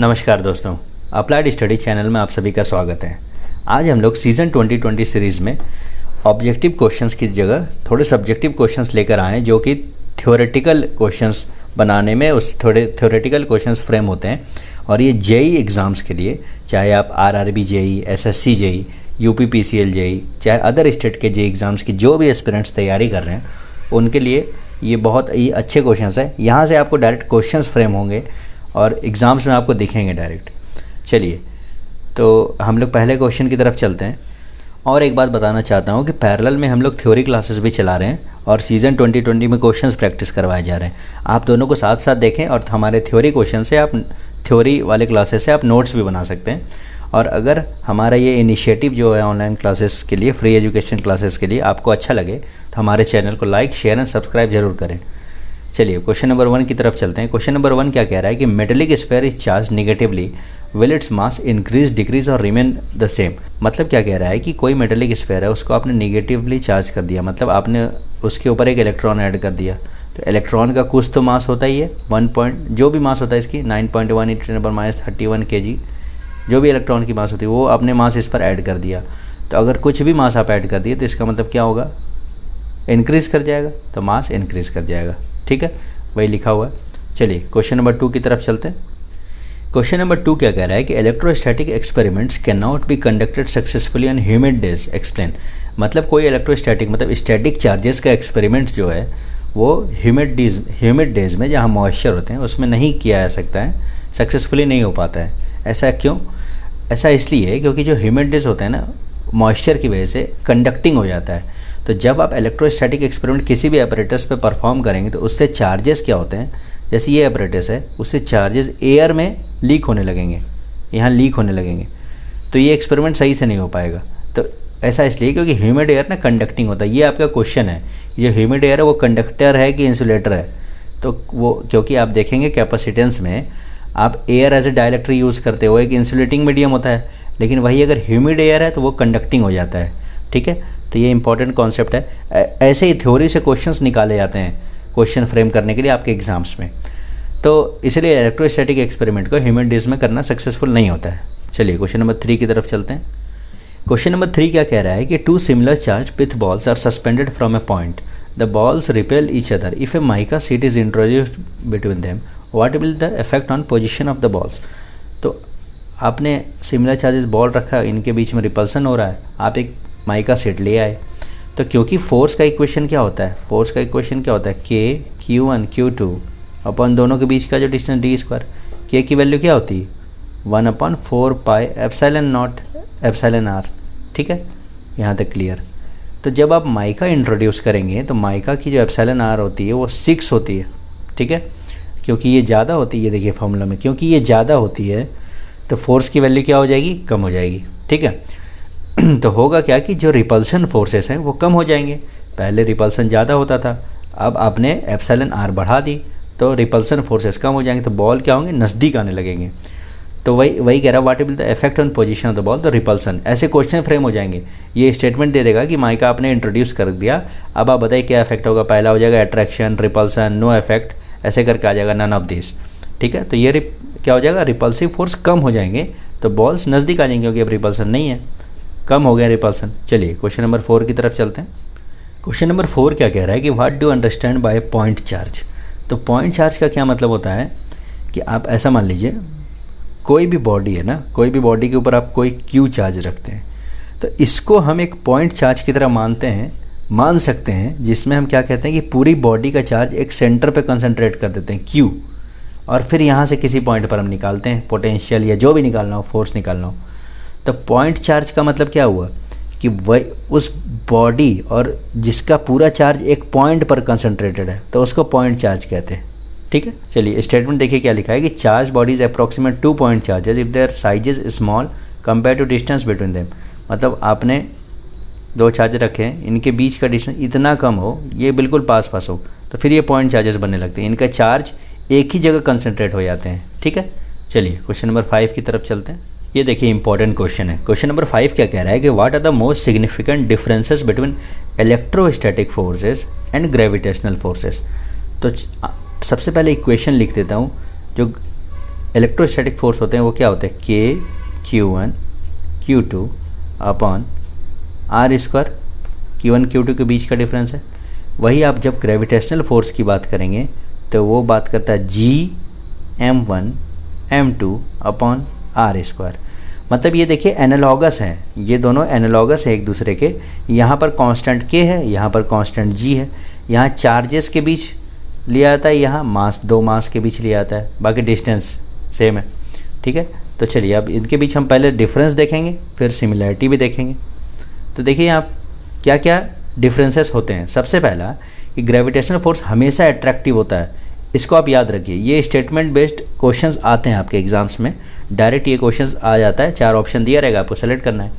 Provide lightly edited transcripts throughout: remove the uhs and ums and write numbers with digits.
नमस्कार दोस्तों, applied study channel में आप सभी का स्वागत है। आज हम लोग सीज़न 2020 सीरीज़ में ऑब्जेक्टिव क्वेश्चंस की जगह थोड़े सब्जेक्टिव क्वेश्चंस लेकर आए हैं, जो कि थ्योरेटिकल क्वेश्चंस बनाने में उस थोड़े थ्योरेटिकल क्वेश्चंस फ्रेम होते हैं। और ये जेई एग्ज़ाम्स के लिए, चाहे आप RRB JE, SSC JE, UP PCL JE, चाहे अदर स्टेट के जेई एग्ज़ाम्स की जो भी एस्पिरेंट्स तैयारी कर रहे हैं, उनके लिए ये बहुत ही अच्छे क्वेश्चंस हैं। यहाँ से आपको डायरेक्ट क्वेश्चंस फ्रेम होंगे और एग्ज़ाम्स में आपको दिखेंगे डायरेक्ट। चलिए, तो हम लोग पहले क्वेश्चन की तरफ चलते हैं। और एक बात बताना चाहता हूँ कि पैरेलल में हम लोग थ्योरी क्लासेस भी चला रहे हैं और सीज़न 2020 में क्वेश्चंस प्रैक्टिस करवाए जा रहे हैं। आप दोनों को साथ साथ देखें और हमारे थ्योरी क्वेश्चन से, आप थ्योरी वाले क्लासेस से आप नोट्स भी बना सकते हैं। और अगर हमारा ये इनिशिएटिव जो है ऑनलाइन क्लासेस के लिए, फ्री एजुकेशन क्लासेस के लिए, आपको अच्छा लगे तो हमारे चैनल को लाइक, शेयर एंड सब्सक्राइब जरूर करें। चलिए, क्वेश्चन नंबर 1 की तरफ चलते हैं। क्वेश्चन नंबर 1 क्या कह रहा है कि metallic sphere is charge negatively, will its mass increase, decrease और रिमेन द सेम। मतलब क्या कह रहा है कि कोई मेटेलिक स्फीयर है, उसको आपने नेगेटिवली चार्ज कर दिया, मतलब आपने उसके ऊपर एक इलेक्ट्रॉन ऐड कर दिया। तो इलेक्ट्रॉन का कुछ तो मास होता ही है, 1 जो भी मास होता है इसकी 9.1 × 10⁻³ kg, जो भी इलेक्ट्रॉन की मास होती है वो आपने मास इस पर ऐड कर दिया। तो अगर कुछ भी मास आप ऐड कर दिए तो इसका मतलब क्या होगा, इंक्रीज़ कर जाएगा, तो मास इंक्रीज़ कर जाएगा। ठीक है, वही लिखा हुआ है। चलिए, क्वेश्चन नंबर 2 की तरफ चलते हैं। क्वेश्चन नंबर 2 क्या कह रहा है कि electrostatic experiments can not be conducted successfully on humid days, explain. मतलब कोई इलेक्ट्रोस्टैटिक मतलब स्टैटिक चार्जेस का एक्सपेरिमेंट जो है वो ह्यूमिड डेज में, जहाँ मॉइस्चर होते हैं, उसमें नहीं किया जा सकता है, सक्सेसफुली नहीं हो पाता है। ऐसा क्यों? ऐसा इसलिए क्योंकि जो ह्यूमिड डेज होते हैं ना, मॉइस्चर की वजह से कंडक्टिंग हो जाता है। तो जब आप इलेक्ट्रोस्टैटिक एक्सपेरिमेंट किसी भी apparatus पे परफॉर्म करेंगे तो उससे चार्जेस क्या होते हैं, जैसे ये apparatus है, उससे चार्जेस एयर में लीक होने लगेंगे, यहाँ लीक होने लगेंगे, तो ये एक्सपेरिमेंट सही से नहीं हो पाएगा। तो ऐसा इसलिए क्योंकि ह्यूमिड एयर ना कंडक्टिंग होता है। ये आपका क्वेश्चन है, जो ह्यूमिड एयर है वो कंडक्टर है कि इंसुलेटर है। तो वो, क्योंकि आप देखेंगे कैपेसिटेंस में आप air as a dielectric use करते हो, एक इंसुलेटिंग मीडियम होता है, लेकिन वही अगर ह्यूमिड एयर है तो वो कंडक्टिंग हो जाता है। ठीक है, तो ये इंपॉर्टेंट कॉन्सेप्ट है। ऐसे ही थ्योरी से क्वेश्चंस निकाले जाते हैं क्वेश्चन फ्रेम करने के लिए आपके एग्जाम्स में। तो इसलिए इलेक्ट्रोस्टैटिक एक्सपेरिमेंट को ह्यूमिड डेज में करना सक्सेसफुल नहीं होता है। चलिए, क्वेश्चन नंबर 3 की तरफ चलते हैं। क्वेश्चन नंबर 3 क्या कह रहा है कि 2 similar charge pith balls are suspended from a point, the balls repel each other, if a mica sheet is introduced between them, what will the effect on position of the balls. तो आपने similar charges ball रखा, इनके बीच में repulsion हो रहा है, आप एक माइका सेट ले आए। तो क्योंकि फोर्स का इक्वेशन क्या होता है, फोर्स का इक्वेशन क्या होता है, K Q1 Q2 अपन दोनों के बीच का जो डिस्टेंस d², K की वैल्यू क्या होती है 1/4πε0ε r। ठीक है, यहाँ तक क्लियर। तो जब आप माइका इंट्रोड्यूस करेंगे तो माइका की जो ε r होती है वो 6 होती है। ठीक है, क्योंकि ये ज़्यादा होती है, ये देखिए फॉर्मूला में, क्योंकि ये ज़्यादा होती है तो फोर्स की वैल्यू क्या हो जाएगी, कम हो जाएगी। ठीक है, तो होगा क्या कि जो रिपल्सन फोर्सेस हैं वो कम हो जाएंगे। पहले रिपल्सन ज़्यादा होता था, अब आपने ε r बढ़ा दी तो रिपल्सन फोर्सेस कम हो जाएंगे, तो बॉल क्या होंगे, नज़दीक आने लगेंगे। तो वही कह रहा है, what will the effect on position of the ball, तो रिपल्सन। ऐसे क्वेश्चन फ्रेम हो जाएंगे। ये स्टेटमेंट दे देगा कि माइका आपने इंट्रोड्यूस कर दिया, अब आप बताइए क्या इफेक्ट होगा। पहला हो जाएगा अट्रैक्शन, रिपल्सन, नो इफेक्ट, ऐसे करके आ जाएगा नन ऑफ दिस। ठीक है, तो ये क्या हो जाएगा, रिपल्सिव फोर्स कम हो जाएंगे तो बॉल्स नज़दीक आ जाएंगे, क्योंकि अब रिपल्सन नहीं है, कम हो गया रिपल्सन। चलिए, क्वेश्चन नंबर 4 की तरफ चलते हैं। क्वेश्चन नंबर 4 क्या कह रहा है कि what do understand by point charge. तो पॉइंट चार्ज का क्या मतलब होता है कि आप ऐसा मान लीजिए, कोई भी बॉडी है ना, कोई भी बॉडी के ऊपर आप कोई Q चार्ज रखते हैं, तो इसको हम एक पॉइंट चार्ज की तरह मान सकते हैं, जिसमें हम क्या कहते हैं कि पूरी बॉडी का चार्ज एक सेंटर पे कंसंट्रेट कर देते हैं Q, और फिर यहाँ से किसी पॉइंट पर हम निकालते हैं पोटेंशियल या जो भी निकालना हो, फोर्स निकालना हो। तो पॉइंट चार्ज का मतलब क्या हुआ कि वही उस बॉडी और जिसका पूरा चार्ज एक पॉइंट पर कंसंट्रेटेड है, तो उसको पॉइंट चार्ज कहते हैं। ठीक है, चलिए स्टेटमेंट देखिए क्या लिखा है कि charge bodies approximate 2 point charges if their size is small compare to distance between them. मतलब आपने 2 चार्ज रखे हैं, इनके बीच का डिस्टेंस इतना कम हो, ये बिल्कुल पास हो, तो फिर ये पॉइंट चार्जेस बनने लगते हैं, इनका चार्ज एक ही जगह कंसंट्रेट हो जाते हैं। ठीक है, चलिए क्वेश्चन नंबर 5 की तरफ चलते हैं। ये देखिए इंपॉर्टेंट क्वेश्चन है। क्वेश्चन नंबर 5 क्या कह रहा है कि what are the most significant differences between electrostatic forces and gravitational forces. तो सबसे पहले इक्वेशन लिख देता हूँ, जो इलेक्ट्रोस्टैटिक फोर्स होते हैं वो क्या होते हैं, के Q1 Q2 upon r square, Q1 Q2 के बीच का डिफरेंस है। वही आप जब ग्रेविटेशनल फोर्स की बात करेंगे तो वो बात करता है G M1 M2 upon r square. मतलब ये देखिए एनालॉगस हैं, ये दोनों एनालॉगस है एक दूसरे के। यहाँ पर कांस्टेंट K है, यहाँ पर कांस्टेंट G है। यहाँ चार्जेस के बीच लिया जाता है, यहाँ मास, दो मास के बीच लिया जाता है, बाकी डिस्टेंस सेम है। ठीक है, तो चलिए अब इनके बीच हम पहले डिफरेंस देखेंगे, फिर सिमिलरिटी भी देखेंगे। तो देखिए यहाँ क्या क्या डिफरेंसेस होते हैं। सबसे पहला कि ग्रेविटेशनल फोर्स हमेशा अट्रैक्टिव होता है, इसको आप याद रखिए। ये स्टेटमेंट बेस्ड क्वेश्चंस आते हैं आपके एग्जाम्स में, डायरेक्ट ये क्वेश्चंस आ जाता है, 4 ऑप्शन दिया रहेगा, आपको सेलेक्ट करना है।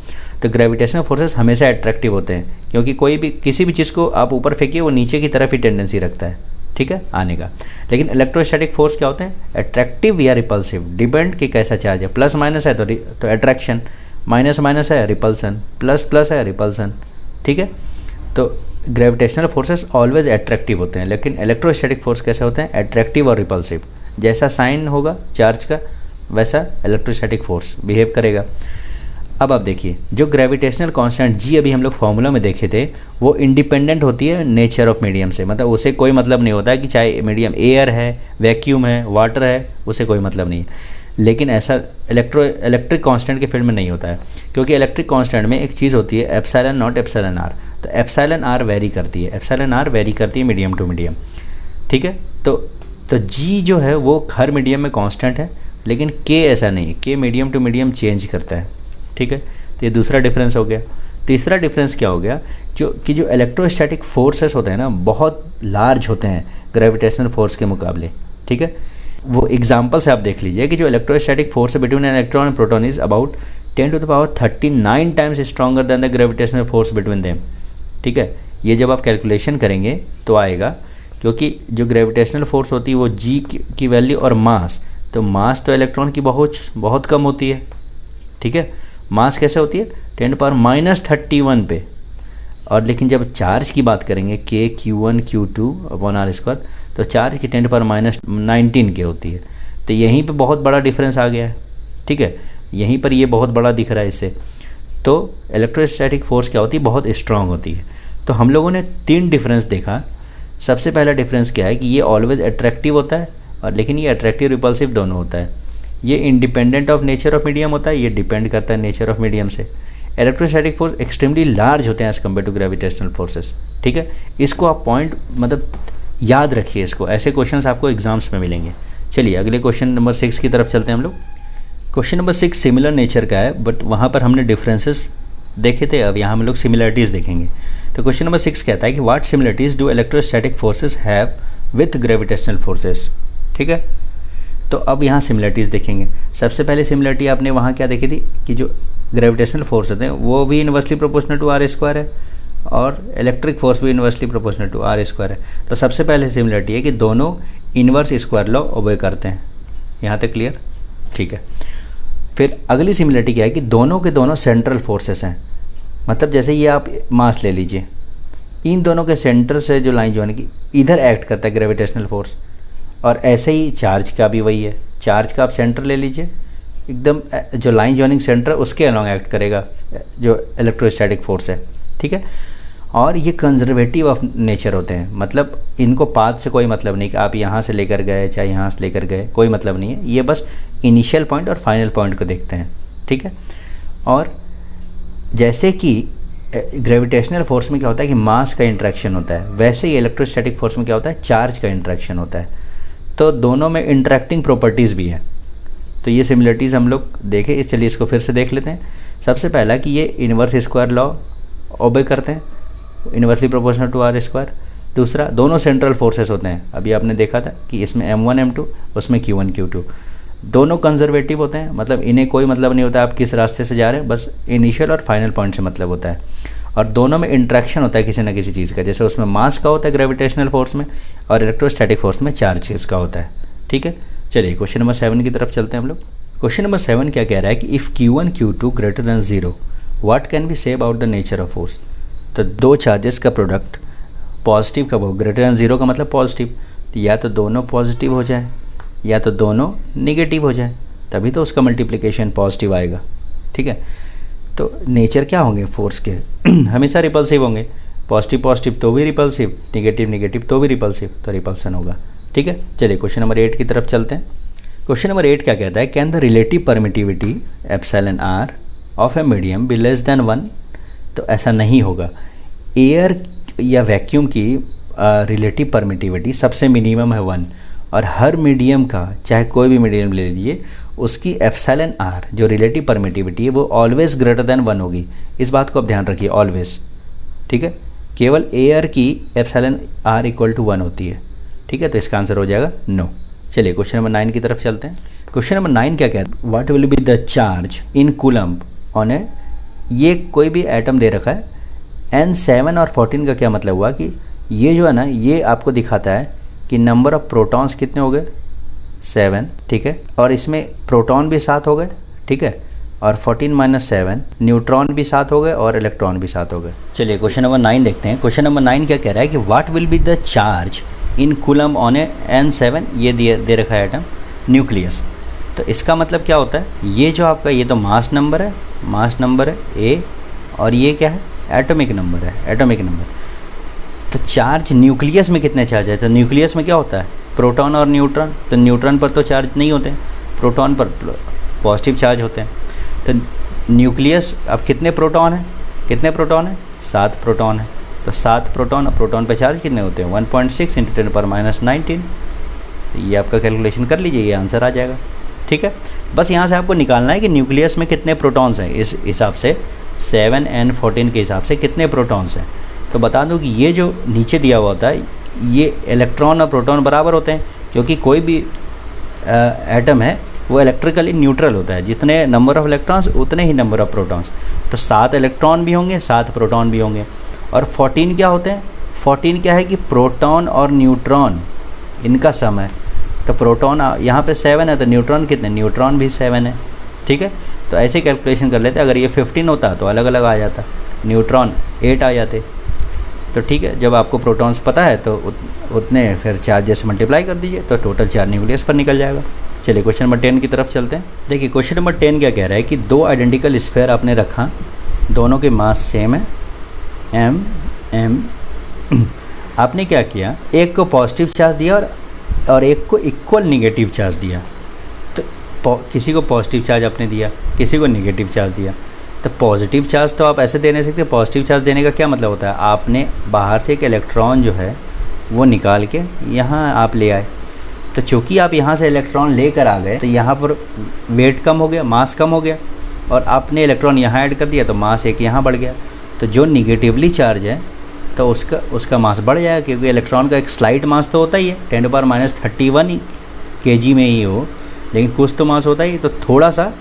तो ग्रेविटेशनल फोर्सेस हमेशा अट्रैक्टिव होते हैं, क्योंकि कोई भी किसी भी चीज़ को आप ऊपर फेंकिए वो नीचे की तरफ ही टेंडेंसी रखता है, ठीक है, आने का। लेकिन इलेक्ट्रोस्टैटिक फोर्स क्या होते हैं, अट्रैक्टिव या रिपल्सिव, डिपेंड कि कैसा चार्ज है। प्लस माइनस है तो अट्रैक्शन, माइनस माइनस है रिपल्सन, प्लस प्लस है रिपल्सन। ठीक है, तो ग्रेविटेशनल फोर्सेस ऑलवेज अट्रैक्टिव होते हैं, लेकिन इलेक्ट्रोस्टैटिक फोर्स कैसे होते हैं, अट्रैक्टिव और रिपल्सिव। जैसा साइन होगा चार्ज का वैसा इलेक्ट्रोस्टैटिक फोर्स बिहेव करेगा। अब आप देखिए, जो ग्रेविटेशनल कांस्टेंट जी अभी हम लोग फॉर्मूला में देखे थे, वो इंडिपेंडेंट होती है नेचर ऑफ मीडियम से। मतलब उसे कोई मतलब नहीं होता है कि चाहे मीडियम एयर है, वैक्यूम है, वाटर है, उसे कोई मतलब नहीं है। लेकिन ऐसा इलेक्ट्रिक कांस्टेंट के फील्ड में नहीं होता है, क्योंकि इलेक्ट्रिक कांस्टेंट में एक चीज़ होती है एप्सिलॉन नॉट एप्सिलॉन आर। तो एप्सिलॉन आर वेरी करती है, एप्सिलॉन आर वेरी करती है मीडियम टू मीडियम। ठीक है, तो जी जो है वो हर मीडियम में कांस्टेंट है, लेकिन के ऐसा नहीं है, के मीडियम टू मीडियम चेंज करता है। ठीक है, तो ये दूसरा डिफरेंस हो गया। तीसरा डिफरेंस क्या हो गया, जो इलेक्ट्रोस्टैटिक फोर्सेस होते हैं ना, बहुत लार्ज होते हैं ग्रेविटेशनल फोर्स के मुकाबले। ठीक है, वो एग्जांपल से आप देख लीजिए कि जो electrostatic force between an electron and proton is about 10⁻39 times stronger than the gravitational force between them. ठीक है, ये जब आप कैलकुलेशन करेंगे तो आएगा, क्योंकि जो ग्रेविटेशनल फोर्स होती है वो जी की वैल्यू और मास, तो मास तो इलेक्ट्रॉन की बहुत कम होती है। ठीक है, मास कैसे होती है 10⁻31 पे। और लेकिन जब चार्ज की बात करेंगे के Q1 Q2 upon r square, तो चार्ज की 10⁻19 के होती है। तो यहीं पे बहुत बड़ा डिफरेंस आ गया है। ठीक है, यहीं पर ये बहुत बड़ा दिख रहा है इससे। तो इलेक्ट्रोस्टैटिक फोर्स क्या होती है, बहुत स्ट्रांग होती है। तो हम लोगों ने 3 डिफरेंस देखा। सबसे पहला डिफरेंस क्या है कि ये ऑलवेज अट्रैक्टिव होता है, और लेकिन ये अट्रैक्टिव रिपल्सिव दोनों होता है। ये independent of nature of medium होता है, ये डिपेंड करता है नेचर ऑफ मीडियम से। इलेक्ट्रोस्टैटिक फोर्स एक्सट्रीमली लार्ज होते हैं as compare to gravitational forces. ठीक है, इसको आप पॉइंट मतलब याद रखिए, इसको ऐसे क्वेश्चंस आपको एग्जाम्स में मिलेंगे। चलिए अगले क्वेश्चन नंबर 6 की तरफ चलते हैं हम लोग। क्वेश्चन नंबर 6 सिमिलर नेचर का है, बट वहाँ पर हमने डिफरेंसेस देखे थे, अब यहाँ हम लोग सिमिलरिटीज़ देखेंगे। तो क्वेश्चन नंबर 6 कहता है कि what similarities do electrostatic forces have with gravitational forces. ठीक है, तो अब यहाँ सिमिलरिटीज़ देखेंगे। सबसे पहले सिमिलरिटी आपने वहाँ क्या देखी थी कि जो ग्रेविटेशनल फोर्स होते हैं वो भी inversely proportional to r square है, और इलेक्ट्रिक फोर्स भी inversely proportional to r square है। तो सबसे पहले सिमिलरिटी है कि दोनों इनवर्स स्क्वायर लॉ ओबे करते हैं। यहाँ तक क्लियर? ठीक है, फिर अगली सिमिलरिटी क्या है कि दोनों के दोनों सेंट्रल फोर्सेस हैं। मतलब जैसे ये आप मास ले लीजिए, इन दोनों के सेंटर से जो लाइन ज्वाइन की इधर एक्ट करता है ग्रेविटेशनल फोर्स, और ऐसे ही चार्ज का भी वही है। चार्ज का आप सेंटर ले लीजिए, एकदम जो लाइन ज्वाइनिंग सेंटर उसके अलॉन्ग एक्ट करेगा जो इलेक्ट्रोस्टैटिक फोर्स है। ठीक है, और ये कंजर्वेटिव ऑफ नेचर होते हैं। मतलब इनको पाथ से कोई मतलब नहीं कि आप यहाँ से लेकर गए चाहे यहाँ से लेकर गए, कोई मतलब नहीं है। ये बस इनिशियल पॉइंट और फाइनल पॉइंट को देखते हैं। ठीक है, और जैसे कि ग्रेविटेशनल फोर्स में क्या होता है कि मास का इंट्रैक्शन होता है, वैसे ही इलेक्ट्रोस्टैटिक फोर्स में क्या होता है, चार्ज का इंट्रैक्शन होता है। तो दोनों में इंटरेक्टिंग प्रॉपर्टीज़ भी हैं। तो ये सिमिलरिटीज़ हम लोग देखें, चलिए इसको फिर से देख लेते हैं। सबसे पहला कि ये इनवर्स स्क्वायर लॉ ओबे करते हैं, inversely proportional to r square. दूसरा, दोनों सेंट्रल फोर्सेस होते हैं। अभी आपने देखा था कि इसमें M1 M2, उसमें Q1 Q2। दोनों कंजर्वेटिव होते हैं, मतलब इन्हें कोई मतलब नहीं होता आप किस रास्ते से जा रहे हैं, बस इनिशियल और फाइनल पॉइंट से मतलब होता है। और दोनों में इंट्रैक्शन होता है किसी न किसी चीज़ का, जैसे उसमें मास का होता है ग्रेविटेशनल फोर्स में, और इलेक्ट्रोस्टैटिक फोर्स में चार्जेस का होता है। ठीक है, चलिए क्वेश्चन नंबर 7 की तरफ चलते हैं हम लोग। क्वेश्चन नंबर 7 क्या कह रहा है कि if Q1 Q2 greater than 0 what can be say about the nature of force. तो दो चार्जेस का प्रोडक्ट पॉजिटिव कब हो, ग्रेटर देन 0 का मतलब पॉजिटिव, तो या तो दोनों पॉजिटिव हो जाए या तो दोनों नेगेटिव हो जाए, तभी तो उसका मल्टीप्लिकेशन पॉजिटिव आएगा। ठीक है, तो नेचर क्या होंगे फोर्स के हमेशा रिपल्सिव होंगे, पॉजिटिव पॉजिटिव तो भी रिपल्सिव, नेगेटिव नेगेटिव तो भी रिपल्सिव, तो रिपल्सन होगा। ठीक है, चलिए क्वेश्चन नंबर 8 की तरफ चलते हैं। क्वेश्चन नंबर 8 क्या कहता है, can the relative permittivity epsilon r of a medium be less than 1। तो ऐसा नहीं होगा। एयर या वैक्यूम की रिलेटिव परमिटिविटी सबसे मिनिमम है 1, और हर मीडियम का, चाहे कोई भी मीडियम ले लीजिए, उसकी एप्सिलॉन आर जो रिलेटिव परमिटिविटी है वो ऑलवेज ग्रेटर देन 1 होगी। इस बात को आप ध्यान रखिए, ऑलवेज। ठीक है, केवल एयर की एप्सिलॉन आर इक्वल टू 1 होती है। ठीक है, तो इसका आंसर हो जाएगा नो। चलिए क्वेश्चन नंबर 9 की तरफ चलते हैं। क्वेश्चन नंबर 9 क्या कहता है, what will be the charge in coulomb on A, ये कोई भी एटम दे रखा है, N7 और 14 का क्या मतलब हुआ कि ये जो है ना, ये आपको दिखाता है कि नंबर ऑफ प्रोटॉन्स कितने हो गए, 7। ठीक है, और इसमें प्रोटॉन भी 7 हो गए। ठीक है, और 14 - 7 न्यूट्रॉन भी 7 हो गए और इलेक्ट्रॉन भी 7 हो गए। चलिए क्वेश्चन नंबर 9 देखते हैं। क्वेश्चन नंबर 9 क्या कह रहा है कि what will be the charge in coulomb on A N7, ये दे रखा है एटम न्यूक्लियस। तो इसका मतलब क्या होता है, ये जो आपका ये तो मास नंबर है ए, और ये क्या है, एटॉमिक नंबर है, एटॉमिक नंबर। तो चार्ज न्यूक्लियस में कितने चार्ज है, तो न्यूक्लियस में क्या होता है, प्रोटॉन और न्यूट्रॉन। तो न्यूट्रॉन पर तो चार्ज नहीं होते, प्रोटॉन पर पॉजिटिव चार्ज होते हैं। तो न्यूक्लियस अब कितने प्रोटॉन है, 7 प्रोटॉन है। तो 7 प्रोटॉन, प्रोटॉन पे चार्ज कितने होते हैं, 1.6 × 10⁻19। ये आपका कैलकुलेशन कर लीजिए, ये आंसर आ जाएगा। ठीक है, बस यहाँ से आपको निकालना है कि न्यूक्लियस में कितने प्रोटॉन्स हैं, इस हिसाब से 7n14 के हिसाब से कितने प्रोटॉन्स हैं। तो बता दूं कि ये जो नीचे दिया हुआ होता है, ये इलेक्ट्रॉन और प्रोटॉन बराबर होते हैं, क्योंकि कोई भी एटम है वो इलेक्ट्रिकली न्यूट्रल होता है, जितने नंबर ऑफ इलेक्ट्रॉन्स उतने ही नंबर ऑफ प्रोटॉन्स। तो 7 इलेक्ट्रॉन भी होंगे, 7 प्रोटॉन भी होंगे। और 14 क्या होते हैं, 14 क्या है कि प्रोटॉन और न्यूट्रॉन इनका सम है। तो प्रोटॉन यहाँ पे 7 है, तो न्यूट्रॉन कितने, न्यूट्रॉन भी 7 है। ठीक है, तो ऐसे कैलकुलेशन कर लेते। अगर ये 15 होता तो अलग अलग आ जाता, न्यूट्रॉन 8 आ जाते। तो ठीक है, जब आपको प्रोटॉन्स पता है तो उतने फिर चार्ज से मल्टीप्लाई कर दीजिए, तो टोटल चार्ज न्यूक्लियस पर निकल जाएगा। चलिए क्वेश्चन नंबर 10 की तरफ चलते हैं। देखिए क्वेश्चन नंबर 10 क्या कह रहा है कि 2 आइडेंटिकल स्फीयर आपने रखा, दोनों के मास सेम है m। आपने क्या किया, एक को पॉजिटिव चार्ज दिया और एक को इक्वल नेगेटिव चार्ज दिया। तो किसी को पॉजिटिव चार्ज आपने दिया, किसी को नेगेटिव चार्ज दिया। तो पॉजिटिव चार्ज तो आप ऐसे दे नहीं सकते। पॉजिटिव चार्ज देने का क्या मतलब होता है, आपने बाहर से एक इलेक्ट्रॉन जो है वो निकाल के यहाँ आप ले आए। तो चूँकि आप यहाँ से इलेक्ट्रॉन लेकर आ गए, तो यहाँ पर वेट कम हो गया, मास कम हो गया, और आपने इलेक्ट्रॉन यहाँ ऐड कर दिया तो मास एक यहाँ बढ़ गया। तो जो निगेटिवली चार्ज है तो उसका मास बढ़ जाएगा, क्योंकि इलेक्ट्रॉन का एक स्लाइट मास तो होता ही है, 10⁻31 kg में ही हो, लेकिन कुछ तो मास होता ही। तो थोड़ा सा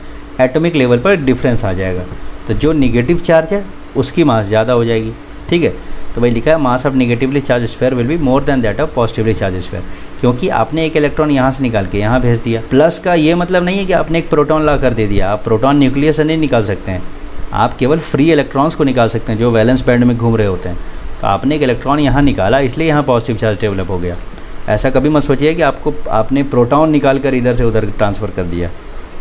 एटॉमिक लेवल पर डिफरेंस आ जाएगा। तो जो निगेटिव चार्ज है उसकी मास ज़्यादा हो जाएगी। ठीक है, तो भाई लिखा है mass of negatively charge sphere will be more than that of positively charge sphere, क्योंकि आपने एक इलेक्ट्रॉन यहाँ से निकाल के यहाँ भेज दिया। प्लस का ये मतलब नहीं है कि आपने एक प्रोटॉन ला कर दे दिया। आप प्रोटॉन न्यूक्लियस से नहीं निकाल सकते हैं, आप केवल फ्री इलेक्ट्रॉन्स को निकाल सकते हैं जो वैलेंस बैंड में घूम रहे होते हैं। तो आपने एक इलेक्ट्रॉन यहाँ निकाला, इसलिए यहाँ पॉजिटिव चार्ज डेवलप हो गया। ऐसा कभी मत सोचिए कि आपने प्रोटॉन निकाल कर इधर से उधर ट्रांसफ़र कर दिया।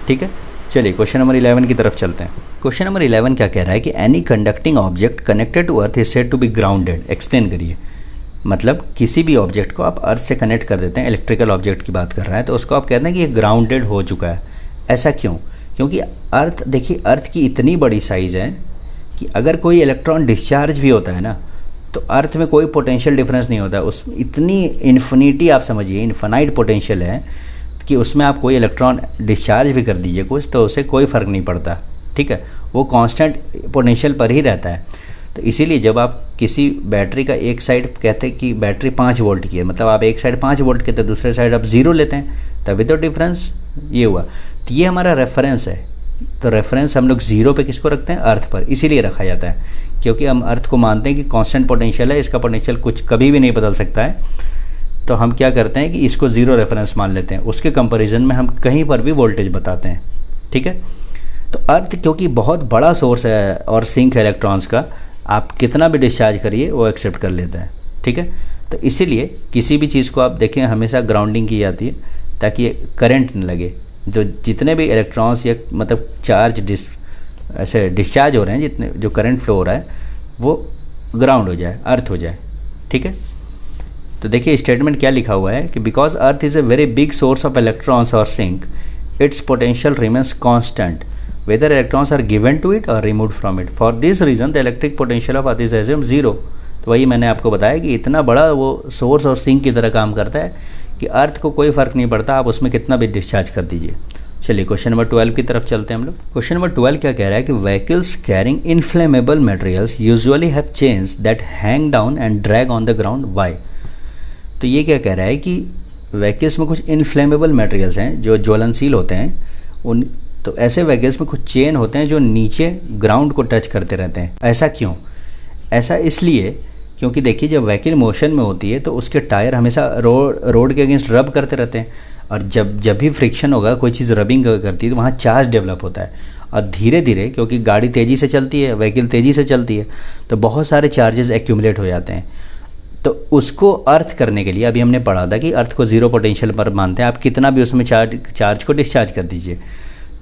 ठीक है, चलिए क्वेश्चन नंबर 11 की तरफ चलते हैं। क्वेश्चन नंबर 11 क्या कह रहा है कि any conducting object connected to earth is said to be grounded. Explain करिए। मतलब किसी भी ऑब्जेक्ट को आप अर्थ से कनेक्ट कर देते हैं, इलेक्ट्रिकल ऑब्जेक्ट की बात कर रहा है, तो उसको आप कहते हैं कि ये ग्राउंडेड हो चुका है। ऐसा क्यों, क्योंकि अर्थ, देखिए अर्थ की इतनी बड़ी साइज़ है कि अगर कोई इलेक्ट्रॉन डिस्चार्ज भी होता है ना, तो अर्थ में कोई पोटेंशियल डिफरेंस नहीं होता। उस इतनी इन्फिनिटी, आप समझिए इन्फिनाइट पोटेंशियल है कि उसमें आप कोई इलेक्ट्रॉन डिस्चार्ज भी कर दीजिए कुछ, तो उससे कोई फ़र्क नहीं पड़ता। ठीक है, वो कांस्टेंट पोटेंशियल पर ही रहता है। तो इसीलिए जब आप किसी बैटरी का एक साइड कहते हैं कि बैटरी 5 वोल्ट की है, मतलब आप एक साइड 5 वोल्ट के, तो दूसरे साइड आप 0 लेते हैं, तभी तो डिफरेंस ये हुआ। तो ये हमारा रेफरेंस है। तो रेफरेंस हम लोग 0 पे किसको रखते हैं, अर्थ पर, इसीलिए रखा जाता है, क्योंकि हम अर्थ को मानते हैं कि कांस्टेंट पोटेंशियल है, इसका पोटेंशियल कुछ कभी भी नहीं बदल सकता है। तो हम क्या करते हैं कि इसको 0 रेफरेंस मान लेते हैं, उसके कंपैरिजन में हम कहीं पर भी वोल्टेज बताते हैं। ठीक है, तो अर्थ क्योंकि बहुत बड़ा सोर्स है और सिंक है इलेक्ट्रॉन्स का, आप कितना भी डिस्चार्ज करिए वो एक्सेप्ट कर लेता है। ठीक है, तो इसीलिए किसी भी चीज़ को आप देखें हमेशा ग्राउंडिंग की जाती है। ताकि करंट न लगे। जो जितने भी इलेक्ट्रॉन्स या मतलब चार्ज ऐसे डिस्चार्ज हो रहे हैं, जितने जो करंट फ्लो हो रहा है वो ग्राउंड हो जाए, अर्थ हो जाए। ठीक है, तो देखिए स्टेटमेंट क्या लिखा हुआ है कि because earth is a very big source of electrons और sink its potential remains constant whether electrons are given to it और remove from it. For this reason the electric potential of earth is assumed zero. तो वही मैंने आपको बताया कि इतना बड़ा वो सोर्स और सिंक की तरह काम करता है कि अर्थ को कोई फ़र्क नहीं पड़ता, आप उसमें कितना भी डिस्चार्ज कर दीजिए। चलिए क्वेश्चन नंबर 12 की तरफ चलते हैं हम लोग। क्वेश्चन नंबर 12 क्या कह रहा है कि vehicles carrying inflammable materials usually have chains that hang down and drag on the ground, why. तो ये क्या कह रहा है कि व्हीकल्स में कुछ इनफ्लेमेबल मटेरियल्स हैं जो ज्वलनशील होते हैं, उन तो ऐसे व्हीकल्स में कुछ चेन होते हैं जो नीचे ग्राउंड को टच करते रहते हैं। ऐसा क्यों? ऐसा इसलिए क्योंकि देखिए जब व्हीकल मोशन में होती है तो उसके टायर हमेशा रोड के अगेंस्ट रब करते रहते हैं, और जब भी फ्रिक्शन होगा, कोई चीज़ रबिंग करती है तो वहाँ चार्ज डेवलप होता है, और धीरे धीरे क्योंकि गाड़ी तेज़ी से चलती है, व्हीकल तेज़ी से चलती है, तो बहुत सारे चार्जेस एक्यूमुलेट हो जाते हैं। तो उसको अर्थ करने के लिए अभी हमने पढ़ा था कि अर्थ को ज़ीरो पोटेंशियल पर मानते हैं, आप कितना भी उसमें चार्ज को डिस्चार्ज कर दीजिए,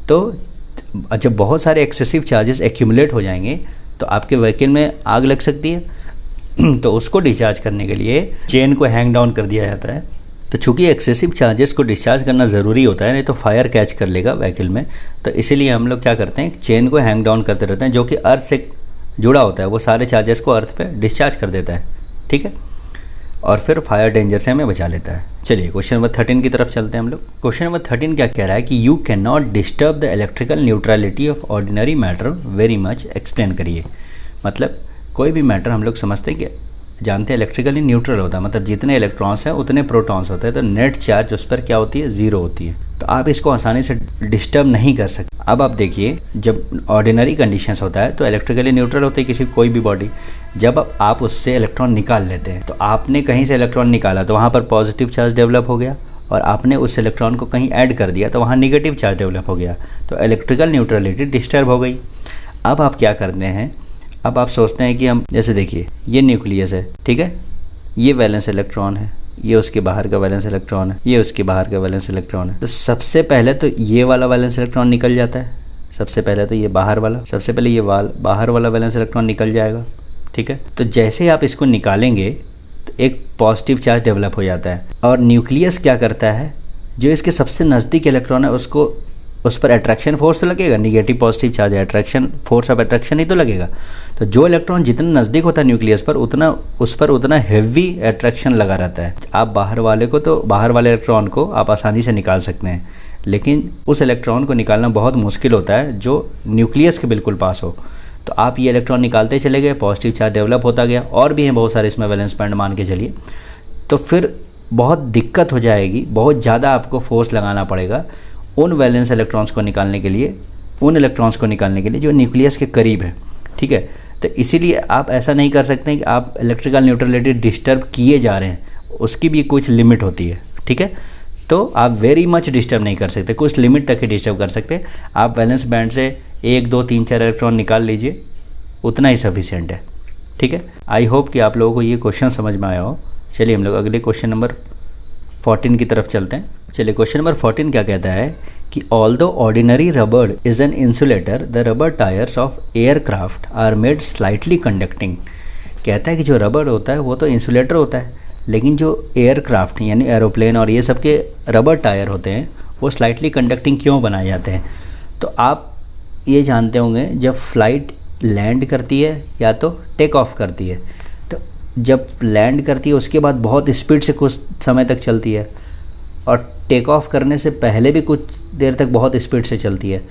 तो जब बहुत सारे एक्सेसिव चार्जेस एक्यूमुलेट हो जाएंगे तो आपके व्हीकल में आग लग सकती है। तो उसको डिस्चार्ज करने के लिए चेन को हैंग डाउन कर दिया जाता है। तो चूंकि एक्सेसिव चार्जेस को डिस्चार्ज करना ज़रूरी होता है, नहीं तो फायर कैच कर लेगा व्हीकल में, तो इसीलिए हम लोग क्या करते हैं, चेन को हैंग डाउन करते रहते हैं, जो कि अर्थ से जुड़ा होता है, वो सारे चार्जेस को अर्थ पे डिस्चार्ज कर देता है। ठीक है, और फिर फायर डेंजर से हमें बचा लेता है। चलिए क्वेश्चन नंबर 13 की तरफ चलते हैं हम लोग। क्वेश्चन नंबर 13 क्या कह रहा है कि you can not disturb the electrical neutrality of ordinary matter very much, explain करिए। मतलब कोई भी मैटर हम लोग समझते हैं कि जानते हैं इलेक्ट्रिकली न्यूट्रल होता है, मतलब जितने इलेक्ट्रॉन्स हैं उतने प्रोटॉन्स होते हैं, तो नेट चार्ज उस पर क्या होती है, ज़ीरो होती है, तो आप इसको आसानी से डिस्टर्ब नहीं कर सकते। अब आप देखिए जब ऑर्डिनरी कंडीशंस होता है तो इलेक्ट्रिकली न्यूट्रल होती है किसी कोई भी बॉडी। जब आप उससे इलेक्ट्रॉन निकाल लेते हैं, तो आपने कहीं से इलेक्ट्रॉन निकाला तो वहाँ पर पॉजिटिव चार्ज डेवलप हो गया, और आपने उस इलेक्ट्रॉन को कहीं ऐड कर दिया तो वहाँ निगेटिव चार्ज डेवलप हो गया, तो इलेक्ट्रिकल न्यूट्रलिटी डिस्टर्ब हो गई। अब आप क्या करते हैं, अब आप सोचते हैं कि हम जैसे देखिए ये न्यूक्लियस है, ठीक है, ये वैलेंस इलेक्ट्रॉन है, ये उसके बाहर का वैलेंस इलेक्ट्रॉन है, ये उसके बाहर का वैलेंस इलेक्ट्रॉन है। तो सबसे पहले तो ये वाला वैलेंस इलेक्ट्रॉन निकल जाता है, सबसे पहले तो ये बाहर वाला, सबसे पहले ये बाहर वाला वैलेंस इलेक्ट्रॉन निकल जाएगा। ठीक है, तो जैसे ही आप इसको निकालेंगे तो एक पॉजिटिव चार्ज डेवलप हो जाता है, और न्यूक्लियस क्या करता है, जो इसके सबसे नज़दीक इलेक्ट्रॉन है उसको उस पर अट्रैक्शन फोर्स तो लगेगा, निगेटिव पॉजिटिव चार्ज है, अट्रैक्शन फोर्स ऑफ अट्रैक्शन ही तो लगेगा। तो जो इलेक्ट्रॉन जितना नज़दीक होता है न्यूक्लियस पर उतना हैवी अट्रैक्शन लगा रहता है। आप बाहर वाले इलेक्ट्रॉन को आप आसानी से निकाल सकते हैं, लेकिन उस इलेक्ट्रॉन को निकालना बहुत मुश्किल होता है जो न्यूक्लियस के बिल्कुल पास हो। तो आप ये इलेक्ट्रॉन निकालते चले गए, पॉजिटिव चार्ज डेवलप होता गया, और भी हैं बहुत सारे इसमें वैलेंस बैंड मान के चलिए, तो फिर बहुत दिक्कत हो जाएगी, बहुत ज़्यादा आपको फोर्स लगाना पड़ेगा उन वैलेंस इलेक्ट्रॉन्स को निकालने के लिए, जो न्यूक्लियस के करीब है। ठीक है, तो इसीलिए आप ऐसा नहीं कर सकते कि आप इलेक्ट्रिकल न्यूट्रलिटी डिस्टर्ब किए जा रहे हैं, उसकी भी कुछ लिमिट होती है। ठीक है, तो आप वेरी मच डिस्टर्ब नहीं कर सकते, कुछ लिमिट तक ही डिस्टर्ब कर सकते। आप वैलेंस बैंड से 1 2 3 4 इलेक्ट्रॉन निकाल लीजिए, उतना ही सफिशिएंट है। ठीक है, आई होप कि आप लोगों को ये क्वेश्चन समझ में आया हो। चलिए हम लोग अगले क्वेश्चन नंबर 14 की तरफ चलते हैं। चलिए क्वेश्चन नंबर 14 क्या कहता है कि although ordinary rubber is an insulator, the rubber tyres of aircraft are made slightly conducting. कहता है कि जो रबर होता है वो तो इंसुलेटर होता है, लेकिन जो एयरक्राफ्ट यानी एरोप्लेन और ये सब के रबर टायर होते हैं वो स्लाइटली कंडक्टिंग क्यों बनाए जाते हैं। तो आप ये जानते होंगे जब फ्लाइट लैंड करती है या तो टेक ऑफ करती है, तो जब लैंड करती है उसके बाद बहुत स्पीड से कुछ समय तक चलती है, और टेक ऑफ करने से पहले भी कुछ देर तक बहुत स्पीड से चलती है,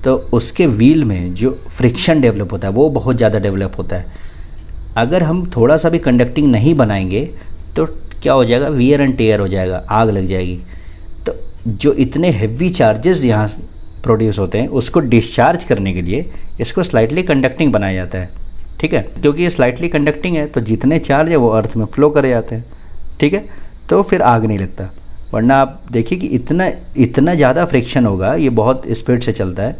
तो उसके व्हील में जो फ्रिक्शन डेवलप होता है वो बहुत ज़्यादा डेवलप होता है। अगर हम थोड़ा सा भी कंडक्टिंग नहीं बनाएंगे तो क्या हो जाएगा, वियर एंड टेयर हो जाएगा, आग लग जाएगी। तो जो इतने हेवी चार्जेस यहाँ प्रोड्यूस होते हैं उसको डिस्चार्ज करने के लिए इसको स्लाइटली कंडक्टिंग बनाया जाता है। ठीक है, क्योंकि ये स्लाइटली कंडक्टिंग है तो जितने चार्ज है वो अर्थ में फ्लो करे जाते हैं। ठीक है, तो फिर आग नहीं लगता। वरना आप देखिए कि इतना ज़्यादा फ्रिक्शन होगा, ये बहुत स्पीड से चलता है,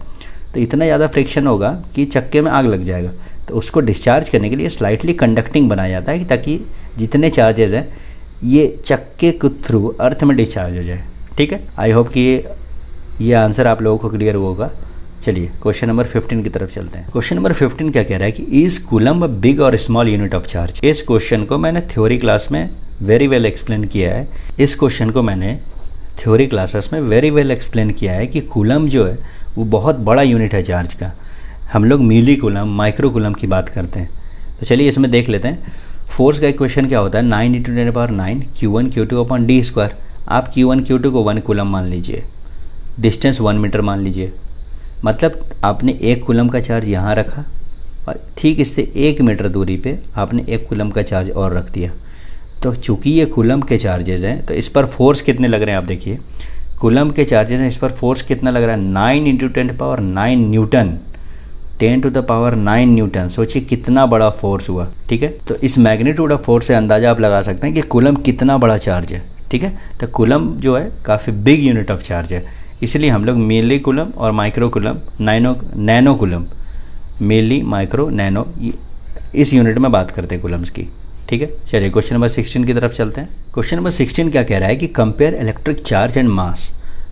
तो इतना ज़्यादा फ्रिक्शन होगा कि चक्के में आग लग जाएगा। तो उसको डिस्चार्ज करने के लिए स्लाइटली कंडक्टिंग बनाया जाता है ताकि जितने चार्जेस हैं ये चक्के के थ्रू अर्थ में डिस्चार्ज हो जाए। ठीक है, आई होप कि ये आंसर आप लोगों को क्लियर होगा। चलिए क्वेश्चन नंबर 15 की तरफ चलते हैं। क्वेश्चन नंबर 15 क्या कह रहा है कि इज कूलम अ बिग और स्मॉल यूनिट ऑफ चार्ज। इस क्वेश्चन को मैंने थ्योरी क्लास में वेरी वेल एक्सप्लेन किया है। इस क्वेश्चन को मैंने थ्योरी क्लासेस में वेरी वेल एक्सप्लेन किया है कि कूलम जो है वो बहुत बड़ा यूनिट है चार्ज का। हम लोग मिली कूलम, माइक्रो कूलम की बात करते हैं। तो चलिए इसमें देख लेते हैं। फोर्स का इक्वेशन क्या होता है, 9 × 10⁹ Q1 Q2 upon d square. आप Q1 Q2 को 1 कूलम मान लीजिए, डिस्टेंस 1 मीटर मान लीजिए, मतलब आपने 1 कूलम का चार्ज यहाँ रखा और ठीक इससे 1 मीटर दूरी पे आपने 1 कूलम का चार्ज और रख दिया। तो चूंकि ये कूलम के चार्जेस हैं तो इस पर फोर्स कितने लग रहे हैं, आप देखिए कूलम के चार्जेस हैं, इस पर फोर्स कितना लग रहा है, 9 × 10⁹ न्यूटन, 10⁹ न्यूटन। सोचिए कितना बड़ा फोर्स हुआ। ठीक है, तो इस मैग्नीट्यूड ऑफ फोर्स से अंदाज़ा आप लगा सकते हैं कि कूलम कितना बड़ा चार्ज है। ठीक है, तो कूलम जो है काफ़ी बिग यूनिट ऑफ चार्ज है, इसलिए हम लोग मिली कूलम और माइक्रो कूलम, नैनो कूलम, मिली, माइक्रो, नैनो, इस यूनिट में बात करते हैं कूलम्स की। ठीक है, चलिए क्वेश्चन नंबर 16 की तरफ चलते हैं। क्वेश्चन नंबर 16 क्या कह रहा है कि compare electric charge and mass.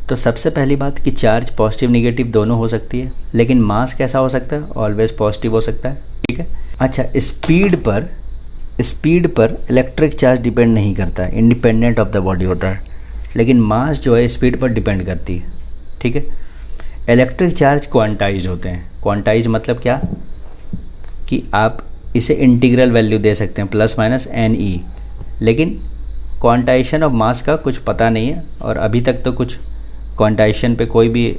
तो सबसे पहली बात कि चार्ज पॉजिटिव निगेटिव दोनों हो सकती है, लेकिन मास कैसा हो सकता है, ऑलवेज पॉजिटिव हो सकता है। ठीक है, अच्छा स्पीड पर इलेक्ट्रिक चार्ज डिपेंड नहीं करता है, इंडिपेंडेंट ऑफ द बॉडी होता है, लेकिन मास जो है स्पीड पर डिपेंड करती है। ठीक है, इलेक्ट्रिक चार्ज क्वांटाइज होते हैं। क्वांटाइज मतलब क्या कि आप इसे इंटीग्रल वैल्यू दे सकते हैं ±NE, लेकिन क्वांटाइजेशन ऑफ मास का कुछ पता नहीं है और अभी तक तो कुछ क्वांटाइजेशन पे कोई भी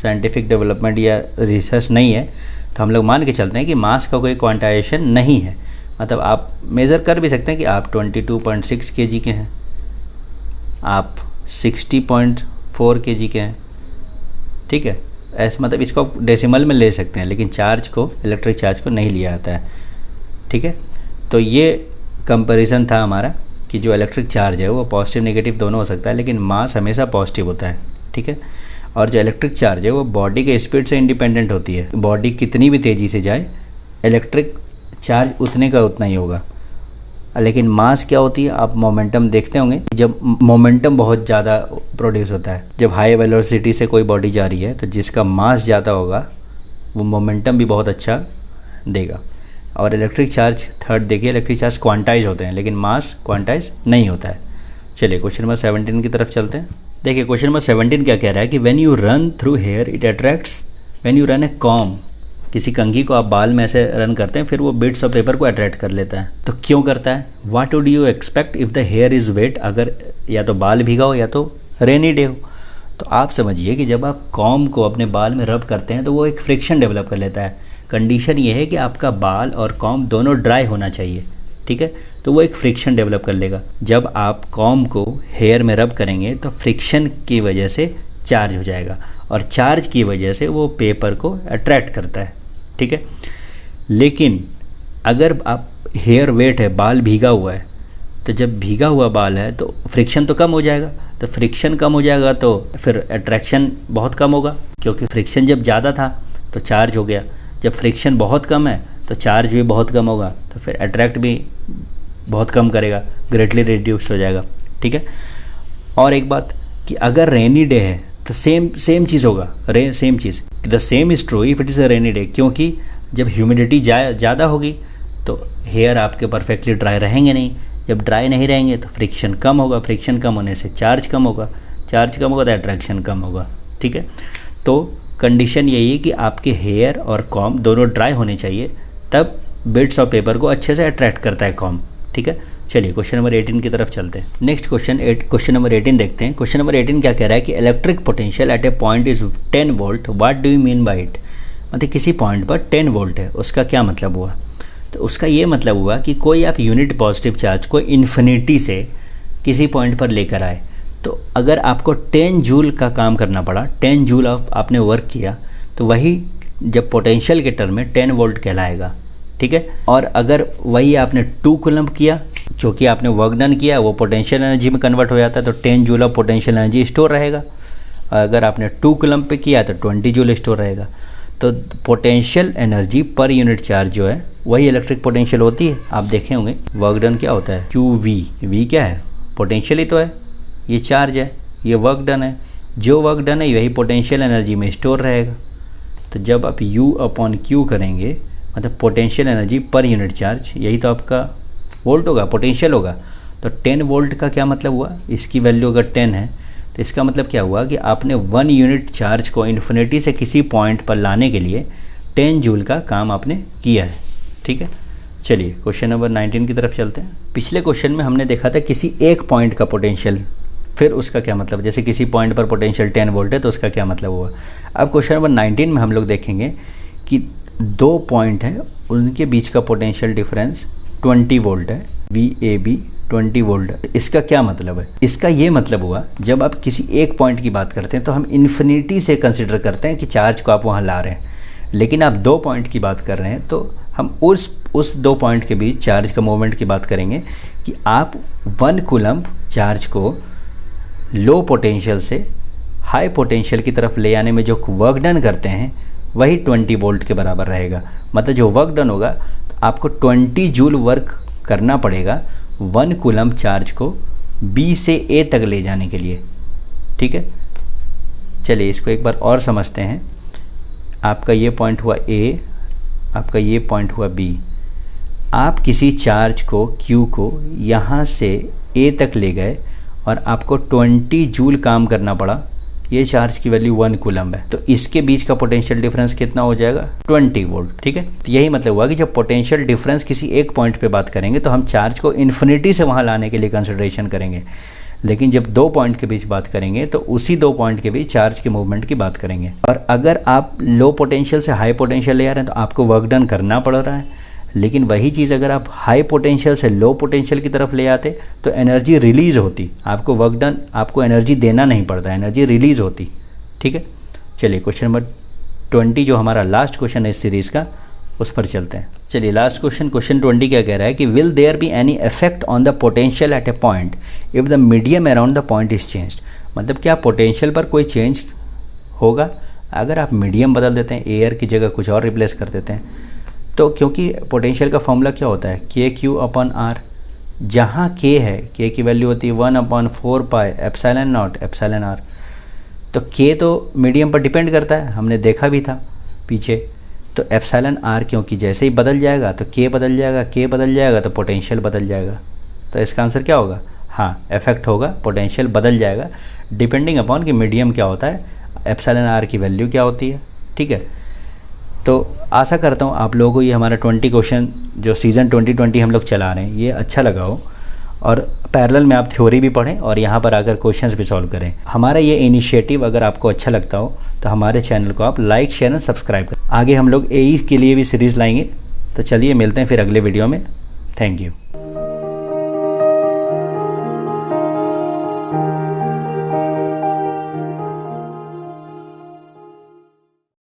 साइंटिफिक डेवलपमेंट या रिसर्च नहीं है। तो हम लोग मान के चलते हैं कि मास का कोई क्वांटाइजेशन नहीं है, मतलब आप मेज़र कर भी सकते हैं कि आप 22.6 kg के हैं, आप 60.4 kg के हैं। ठीक है, ऐसा मतलब इसको डेसिमल में ले सकते हैं, लेकिन चार्ज को, इलेक्ट्रिक चार्ज को नहीं लिया जाता है। ठीक है, तो ये कंपैरिजन था हमारा कि जो इलेक्ट्रिक चार्ज है वो पॉजिटिव नेगेटिव दोनों हो सकता है, लेकिन मास हमेशा पॉजिटिव होता है। ठीक है, और जो इलेक्ट्रिक चार्ज है वो बॉडी के स्पीड से इंडिपेंडेंट होती है। बॉडी कितनी भी तेज़ी से जाए, इलेक्ट्रिक चार्ज उतने का उतना ही होगा। लेकिन मास क्या होती है, आप मोमेंटम देखते होंगे, जब मोमेंटम बहुत ज़्यादा प्रोड्यूस होता है, जब हाई वेलोसिटी से कोई बॉडी जा रही है तो जिसका मास ज़्यादा होगा वो मोमेंटम भी बहुत अच्छा देगा। और इलेक्ट्रिक चार्ज, थर्ड देखिए, इलेक्ट्रिक चार्ज क्वांटाइज होते हैं लेकिन मास क्वांटाइज नहीं होता है। चलिए क्वेश्चन नंबर 17 की तरफ चलते हैं। देखिए क्वेश्चन नंबर 17 क्या कह रहा है कि when you run through hair it attracts, when you run a comb, किसी कंघी को आप बाल में ऐसे रन करते हैं फिर वो बिट्स ऑफ पेपर को अट्रैक्ट कर लेता है। तो क्यों करता है, what would you expect if the hair is wet, अगर या तो बाल भीगा हो या तो रेनी डे हो। तो आप समझिए कि जब आप कॉम को अपने बाल में रब करते हैं तो वो एक फ्रिक्शन डेवलप कर लेता है। कंडीशन ये है कि आपका बाल और कॉम दोनों ड्राई होना चाहिए। ठीक है, तो वो एक फ्रिक्शन डेवलप कर लेगा। जब आप कॉम को हेयर में रब करेंगे तो फ्रिक्शन की वजह से चार्ज हो जाएगा और चार्ज की वजह से वो पेपर को अट्रैक्ट करता है। ठीक है, लेकिन अगर आप हेयर वेट है, बाल भीगा हुआ है, तो जब भीगा हुआ बाल है तो फ्रिक्शन तो कम हो जाएगा, तो फ्रिक्शन कम हो जाएगा तो फिर अट्रैक्शन बहुत कम होगा, क्योंकि फ्रिक्शन जब ज़्यादा था तो चार्ज हो गया, जब फ्रिक्शन बहुत कम है तो चार्ज भी बहुत कम होगा, तो फिर अट्रैक्ट भी बहुत कम करेगा, ग्रेटली रिड्यूस हो जाएगा। ठीक है, और एक बात कि अगर रेनी डे है तो सेम चीज़ होगा, same cheese, the same is true if it is a rainy day, क्योंकि जब ह्यूमिडिटी ज़्यादा होगी तो हेयर आपके परफेक्टली ड्राई रहेंगे नहीं, जब ड्राई नहीं रहेंगे तो फ्रिक्शन कम होगा, फ्रिक्शन कम होने से चार्ज कम होगा, चार्ज कम होगा तो अट्रैक्शन कम होगा। ठीक है, तो कंडीशन यही है कि आपके हेयर और कॉम दोनों ड्राई होने चाहिए, तब बिट्स ऑफ पेपर को अच्छे से अट्रैक्ट करता है कॉम। ठीक है, चलिए क्वेश्चन नंबर 18 की तरफ चलते हैं। नेक्स्ट क्वेश्चन नंबर 18 देखते हैं। क्वेश्चन नंबर 18 क्या कह रहा है कि electric potential at a point is 10 volt, what do you mean by it. मतलब किसी पॉइंट पर 10 वोल्ट है, उसका क्या मतलब हुआ। तो उसका ये मतलब हुआ कि कोई आप यूनिट पॉजिटिव चार्ज को इन्फिनिटी से किसी पॉइंट पर लेकर आए, तो अगर आपको 10 जूल का काम करना पड़ा, 10 जूल आपने वर्क किया, तो वही जब पोटेंशियल के टर्म में 10 वोल्ट कहलाएगा। ठीक है, और अगर वही आपने 2 कूलम्ब किया, क्योंकि आपने वर्क डन किया, वो पोटेंशियल एनर्जी में कन्वर्ट हो जाता है, तो 10 joule of potential energy store रहेगा। अगर आपने 2 कूलम्ब पे किया तो 20 जूल स्टोर रहेगा। तो potential energy per unit charge जो है वही इलेक्ट्रिक पोटेंशियल होती है। आप देखे होंगे वर्क डन क्या होता है, QV, V क्या है, पोटेंशियल ही तो है, ये चार्ज है, ये वर्क डन है, जो वर्क डन है वही पोटेंशियल एनर्जी में स्टोर रहेगा। तो जब आप U/Q करेंगे मतलब potential energy per unit charge, यही तो आपका वोल्ट होगा, पोटेंशियल होगा। तो 10 वोल्ट का क्या मतलब हुआ, इसकी वैल्यू अगर 10 है तो इसका मतलब क्या हुआ कि आपने 1 यूनिट चार्ज को इन्फिनिटी से किसी पॉइंट पर लाने के लिए 10 जूल का काम आपने किया है। ठीक है, चलिए क्वेश्चन नंबर 19 की तरफ चलते हैं। पिछले क्वेश्चन में हमने देखा था किसी एक पॉइंट का पोटेंशियल, फिर उसका क्या मतलब, जैसे किसी पॉइंट पर पोटेंशियल 10 वोल्ट है तो उसका क्या मतलब हुआ। अब क्वेश्चन नंबर 19 में हम लोग देखेंगे कि 2 पॉइंट हैं, उनके बीच का पोटेंशियल डिफरेंस 20 वोल्ट है, VAB 20 वोल्ट है। इसका क्या मतलब है, इसका ये मतलब हुआ जब आप किसी एक पॉइंट की बात करते हैं तो हम इन्फिनिटी से कंसिडर करते हैं कि चार्ज को आप वहाँ ला रहे हैं, लेकिन आप 2 पॉइंट की बात कर रहे हैं तो हम उस 2 पॉइंट के बीच चार्ज का मूवमेंट की बात करेंगे कि आप 1 कूलम्ब चार्ज को लो पोटेंशियल से हाई पोटेंशियल की तरफ ले आने में जो वर्क डन करते हैं वही 20 वोल्ट के बराबर रहेगा। मतलब जो वर्क डन होगा तो आपको 20 जूल वर्क करना पड़ेगा 1 कूलम्ब चार्ज को B से A तक ले जाने के लिए। ठीक है, चलिए इसको एक बार और समझते हैं। आपका ये पॉइंट हुआ A, आपका ये पॉइंट हुआ B। आप किसी चार्ज को Q को यहाँ से A तक ले गए और आपको 20 जूल काम करना पड़ा, ये चार्ज की वैल्यू 1 कूलम्ब है, तो इसके बीच का पोटेंशियल डिफरेंस कितना हो जाएगा, 20 वोल्ट। ठीक है, तो यही मतलब हुआ कि जब पोटेंशियल डिफरेंस किसी एक पॉइंट पे बात करेंगे तो हम चार्ज को इन्फिनिटी से वहाँ लाने के लिए कंसिडरेशन करेंगे, लेकिन जब 2 पॉइंट के बीच बात करेंगे तो उसी 2 पॉइंट के बीच चार्ज के मूवमेंट की बात करेंगे। और अगर आप लो पोटेंशियल से हाई पोटेंशियल ले आ रहे हैं तो आपको वर्क डन करना पड़ रहा है, लेकिन वही चीज़ अगर आप हाई पोटेंशियल से लो पोटेंशियल की तरफ ले आते तो एनर्जी रिलीज़ होती, आपको वर्क डन, आपको एनर्जी देना नहीं पड़ता, एनर्जी रिलीज़ होती। ठीक है, चलिए क्वेश्चन नंबर 20 जो हमारा लास्ट क्वेश्चन है इस सीरीज़ का, उस पर चलते हैं। चलिए लास्ट क्वेश्चन 20 क्या कह रहा है कि will there be any effect on the potential at a point if the medium around the point is changed. मतलब क्या पोटेंशियल पर कोई चेंज होगा अगर आप मीडियम बदल देते हैं, एयर की जगह कुछ और रिप्लेस कर देते हैं। तो क्योंकि पोटेंशियल का फॉर्मूला क्या होता है, KQ/R, जहाँ K है, K की वैल्यू होती है 1/4 pi epsilon not epsilon R। तो K तो मीडियम पर डिपेंड करता है, हमने देखा भी था पीछे। तो एप्सिलॉन R क्योंकि जैसे ही बदल जाएगा तो K बदल जाएगा, K बदल जाएगा तो पोटेंशियल बदल जाएगा। तो इसका आंसर क्या होगा, हाँ इफेक्ट होगा, पोटेंशियल बदल जाएगा डिपेंडिंग अपॉन कि मीडियम क्या होता है, एप्सिलॉन R की वैल्यू क्या होती है। ठीक है, तो आशा करता हूँ आप लोगों को ये हमारा 20 क्वेश्चन जो सीज़न 2020 हम लोग चला रहे हैं ये अच्छा लगा हो, और पैरेलल में आप थ्योरी भी पढ़ें और यहाँ पर आकर क्वेश्चंस भी सॉल्व करें। हमारा ये इनिशिएटिव अगर आपको अच्छा लगता हो तो हमारे चैनल को आप लाइक, शेयर और सब्सक्राइब करें। आगे हम लोग AE के लिए भी सीरीज़ लाएंगे। तो चलिए मिलते हैं फिर अगले वीडियो में। Thank you.